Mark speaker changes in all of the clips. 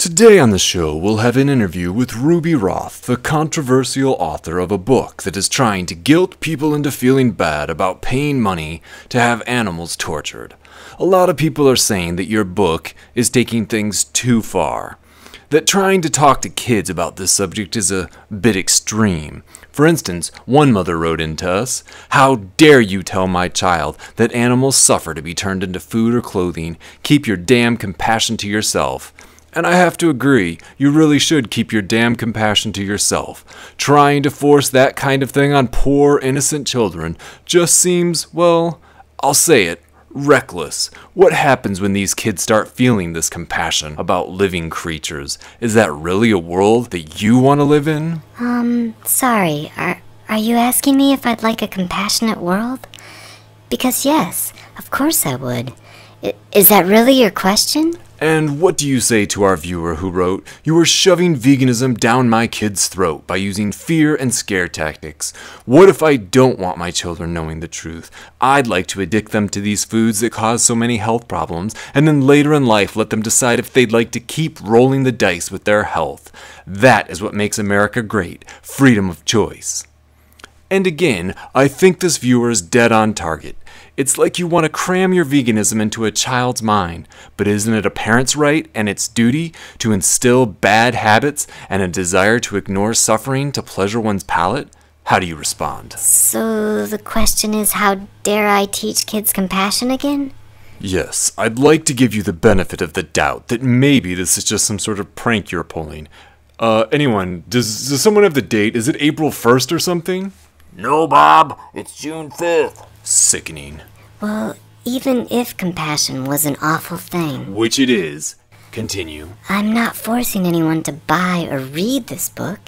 Speaker 1: Today on the show, we'll have an interview with Ruby Roth, the controversial author of a book that is trying to guilt people into feeling bad about paying money to have animals tortured. A lot of people are saying that your book is taking things too far, that trying to talk to kids about this subject is a bit extreme. For instance, one mother wrote into us, "How dare you tell my child that animals suffer to be turned into food or clothing? Keep your damn compassion to yourself." And I have to agree, you really should keep your damn compassion to yourself. Trying to force that kind of thing on poor, innocent children just seems, well, I'll say it, reckless. What happens when these kids start feeling this compassion about living creatures? Is that really a world that you want to live in?
Speaker 2: Sorry, are you asking me if I'd like a compassionate world? Because yes, of course I would. Is that really your question?
Speaker 1: And what do you say to our viewer who wrote, "You are shoving veganism down my kid's throat by using fear and scare tactics. What if I don't want my children knowing the truth? I'd like to addict them to these foods that cause so many health problems, and then later in life let them decide if they'd like to keep rolling the dice with their health. That is what makes America great, freedom of choice." And again, I think this viewer is dead on target. It's like you want to cram your veganism into a child's mind, but isn't it a parent's right and its duty to instill bad habits and a desire to ignore suffering to pleasure one's palate? How do you respond?
Speaker 2: So the question is, how dare I teach kids compassion again?
Speaker 1: Yes, I'd like to give you the benefit of the doubt that maybe this is just some sort of prank you're pulling. Anyone, does someone have the date? Is it April 1st or something?
Speaker 3: No, Bob, it's June 5th.
Speaker 1: Sickening.
Speaker 2: Well, even if compassion was an awful thing,
Speaker 1: Which it is. Continue.
Speaker 2: I'm not forcing anyone to buy or read this book.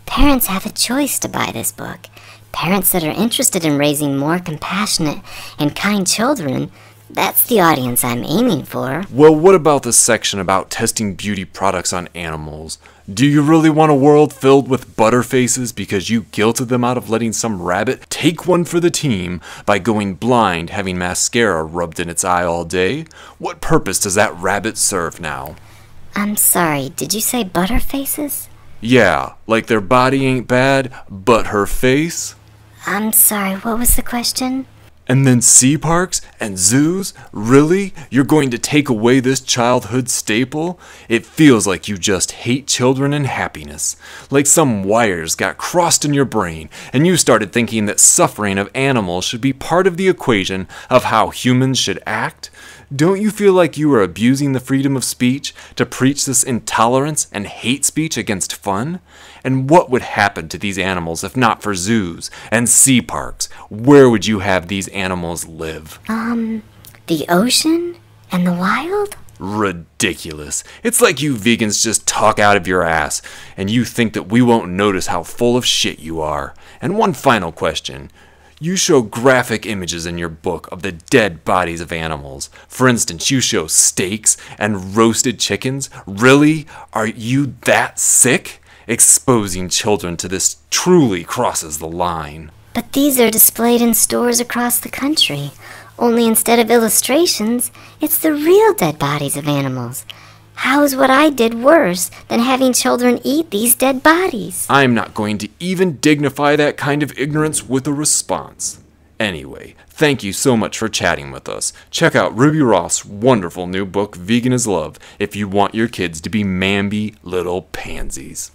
Speaker 2: Parents have a choice to buy this book. Parents that are interested in raising more compassionate and kind children, that's the audience I'm aiming for.
Speaker 1: Well, what about the section about testing beauty products on animals? Do you really want a world filled with butterfaces because you guilted them out of letting some rabbit take one for the team by going blind having mascara rubbed in its eye all day? What purpose does that rabbit serve now?
Speaker 2: I'm sorry, did you say butterfaces?
Speaker 1: Yeah, like their body ain't bad, but her face?
Speaker 2: I'm sorry, what was the question?
Speaker 1: And then sea parks and zoos? Really? You're going to take away this childhood staple? It feels like you just hate children and happiness. Like some wires got crossed in your brain and you started thinking that suffering of animals should be part of the equation of how humans should act? Don't you feel like you are abusing the freedom of speech to preach this intolerance and hate speech against fun? And what would happen to these animals if not for zoos and sea parks? Where would you have these animals live?
Speaker 2: The ocean? And the wild?
Speaker 1: Ridiculous. It's like you vegans just talk out of your ass, and you think that we won't notice how full of shit you are. And one final question. You show graphic images in your book of the dead bodies of animals. For instance, you show steaks and roasted chickens. Really? Are you that sick? Exposing children to this truly crosses the line.
Speaker 2: But these are displayed in stores across the country. Only instead of illustrations, it's the real dead bodies of animals. How is what I did worse than having children eat these dead bodies?
Speaker 1: I'm not going to even dignify that kind of ignorance with a response. Anyway, thank you so much for chatting with us. Check out Ruby Roth's wonderful new book, Vegan is Love, if you want your kids to be mamby little pansies.